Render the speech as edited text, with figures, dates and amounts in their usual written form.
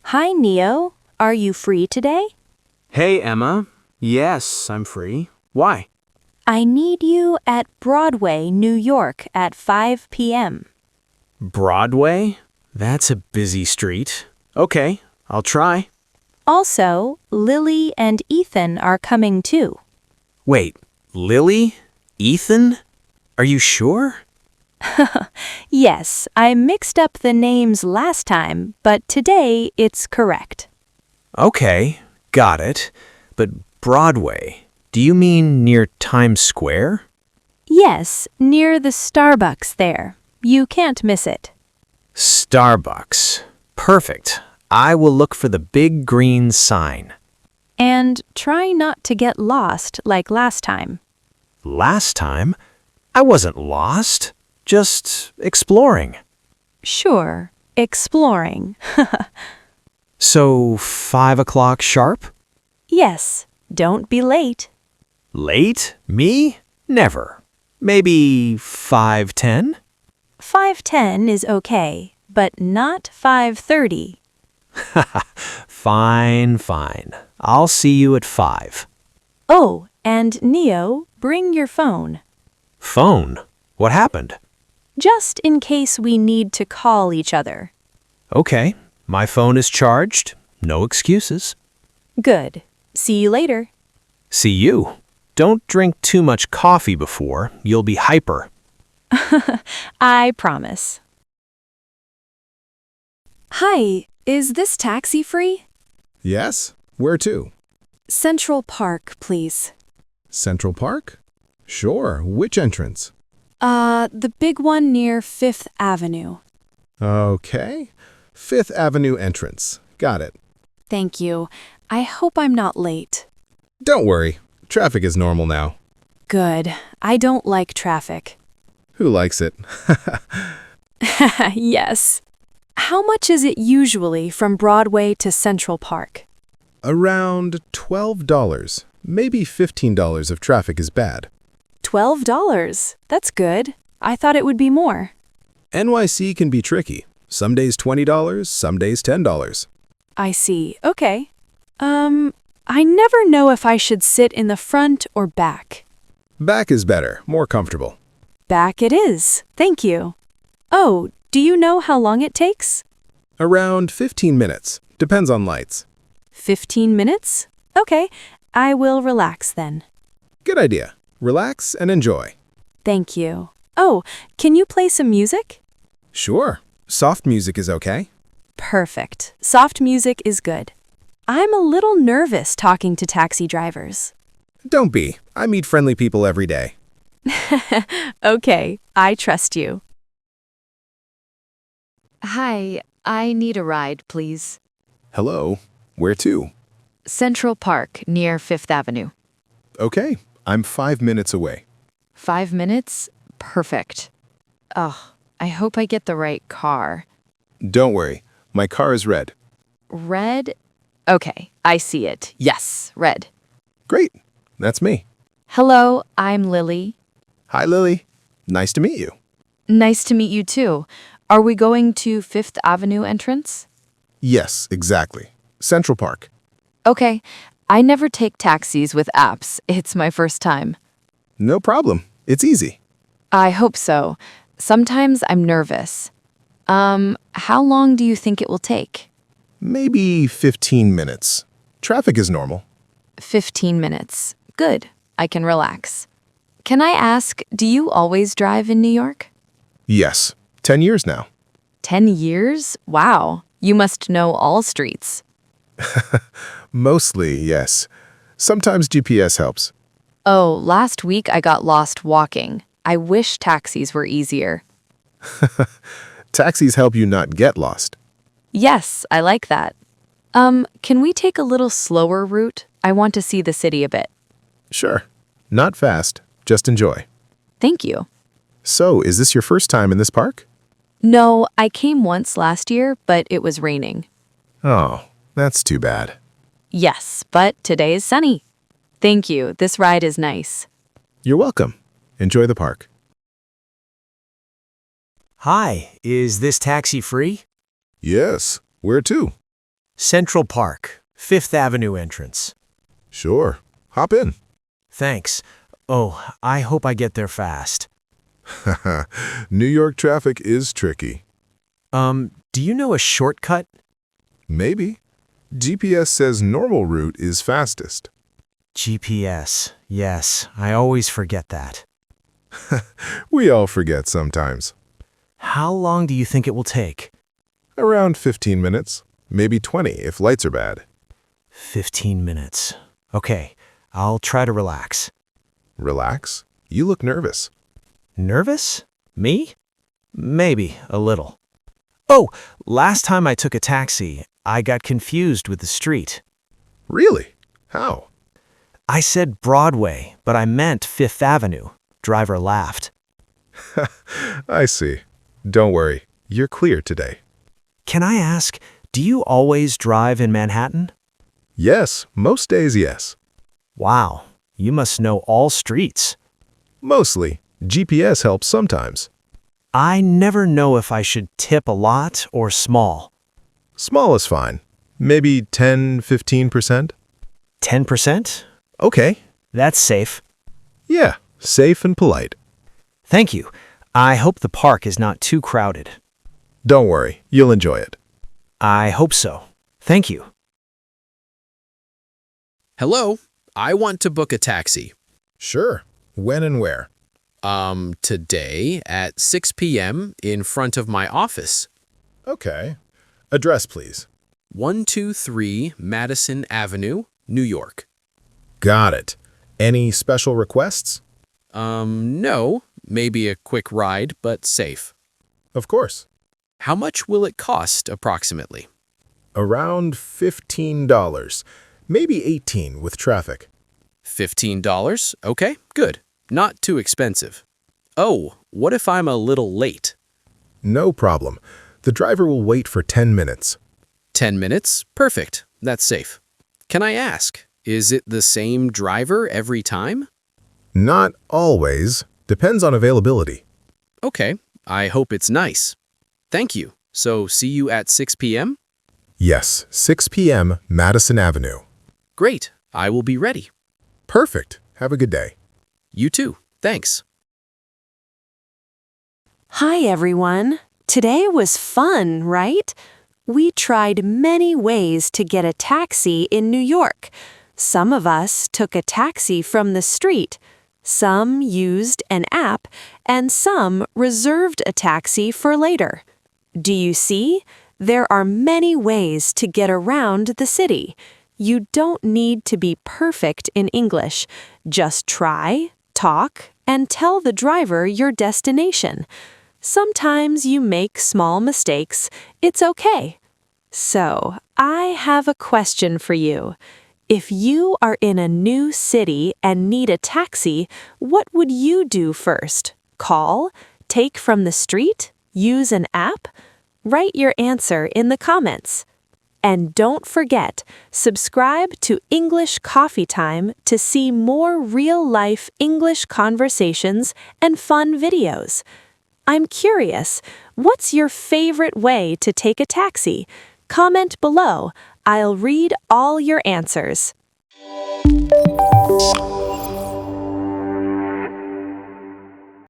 Hi, Neo. Are you free today? Hey, Emma. Yes, I'm free. Why? I need you at Broadway, New York at 5 p.m. Broadway? That's a busy street. Okay, I'll try. Also, Lily and Ethan are coming too. Wait, Lily? Ethan? Are you sure? Yes, I mixed up the names last time, but today it's correct. Okay, got it. But Broadway, do you mean near Times Square? Yes, near the Starbucks there. You can't miss it. Starbucks. Perfect. I will look for the big green sign. And try not to get lost like last time. Last time, I wasn't lost, just exploring. Sure, exploring. So 5 o'clock sharp? Yes, don't be late. Late? Me? Never. Maybe 5:10? 5:10 is okay, but not 5:30. Fine. I'll see you at 5. Oh, and Neo, bring your phone. Phone? What happened? Just in case we need to call each other. Okay, my phone is charged. No excuses. Good. See you later. See you. Don't drink too much coffee before. You'll be hyper. I promise. Hi, is this taxi free? Yes? Where to? Central Park, please. Central Park? Sure. Which entrance? The big one near 5th Avenue. Okay. 5th Avenue entrance. Got it. Thank you. I hope I'm not late. Don't worry. Traffic is normal now. Good. I don't like traffic. Who likes it? Yes. How much is it usually from Broadway to Central Park? Around $12. Maybe $15 if traffic is bad. $12. That's good. I thought it would be more. NYC can be tricky. Some days $20, some days $10. I see. Okay. I never know if I should sit in the front or back. Back is better, more comfortable. Back it is. Thank you. Oh, do you know how long it takes? Around 15 minutes. Depends on lights. 15 minutes? Okay. I will relax then. Good idea. Relax and enjoy. Thank you. Oh, can you play some music? Sure. Soft music is okay. Perfect. Soft music is good. I'm a little nervous talking to taxi drivers. Don't be. I meet friendly people every day. Okay, I trust you. Hi, I need a ride, please. Hello. Where to? Central Park, near 5th Avenue. Okay. I'm 5 minutes away. 5 minutes? Perfect. Ugh, I hope I get the right car. Don't worry. My car is red. Red? Okay, I see it. Yes, red. Great. That's me. Hello, I'm Lily. Hi, Lily. Nice to meet you. Nice to meet you too. Are we going to 5th Avenue entrance? Yes, exactly. Central Park. Okay, I never take taxis with apps. It's my first time. No problem. It's easy. I hope so. Sometimes I'm nervous. How long do you think it will take? Maybe 15 minutes. Traffic is normal. 15 minutes. Good. I can relax. Can I ask, do you always drive in New York? Yes. 10 years now. 10 years? Wow. You must know all streets. Mostly, yes. Sometimes GPS helps. Oh, last week I got lost walking. I wish taxis were easier. Taxis help you not get lost. Yes, I like that. Can we take a little slower route? I want to see the city a bit. Sure. Not fast. Just enjoy. Thank you. So, is this your first time in this park? No, I came once last year, but it was raining. Oh, that's too bad. Yes, but today is sunny. Thank you. This ride is nice. You're welcome. Enjoy the park. Hi, is this taxi free? Yes. Where to? Central Park, Fifth Avenue entrance. Sure. Hop in. Thanks. Oh, I hope I get there fast. New York traffic is tricky. Do you know a shortcut? Maybe. GPS says normal route is fastest. GPS. Yes, I always forget that. We all forget sometimes. How long do you think it will take? Around 15 minutes. Maybe 20 if lights are bad. 15 minutes. Okay, I'll try to relax. Relax. You look nervous. Nervous? Me? Maybe a little. Oh, last time I took a taxi, I got confused with the street. Really? How? I said Broadway, but I meant Fifth Avenue. Driver laughed. I see. Don't worry. You're clear today. Can I ask, do you always drive in Manhattan? Yes, most days yes. Wow, you must know all streets. Mostly. GPS helps sometimes. I never know if I should tip a lot or small. Small is fine. Maybe 10–15%? 10%? Okay, that's safe. Yeah, safe and polite. Thank you. I hope the park is not too crowded. Don't worry, you'll enjoy it. I hope so. Thank you. Hello, I want to book a taxi. Sure. When and where? Today at 6 p.m. in front of my office. Okay. Address, please. 123 Madison Avenue, New York. Got it. Any special requests? No, maybe a quick ride, but safe. Of course. How much will it cost approximately? Around $15. Maybe $18 with traffic. $15? Okay, good. Not too expensive. Oh, what if I'm a little late? No problem. The driver will wait for 10 minutes. 10 minutes? Perfect. That's safe. Can I ask, is it the same driver every time? Not always. Depends on availability. Okay, I hope it's nice. Thank you. So see you at 6 p.m.? Yes, 6 p.m. Madison Avenue. Great. I will be ready. Perfect. Have a good day. You too. Thanks. Hi, everyone. Today was fun, right? We tried many ways to get a taxi in New York. Some of us took a taxi from the street. Some used an app, and some reserved a taxi for later. Do you see? There are many ways to get around the city. You don't need to be perfect in English. Just try, talk, and tell the driver your destination. Sometimes you make small mistakes. It's okay. So, I have a question for you. If you are in a new city and need a taxi, what would you do first? Call? Take from the street? Use an app? Write your answer in the comments. And don't forget, subscribe to English Coffee Time to see more real-life English conversations and fun videos. I'm curious, what's your favorite way to take a taxi? Comment below. I'll read all your answers.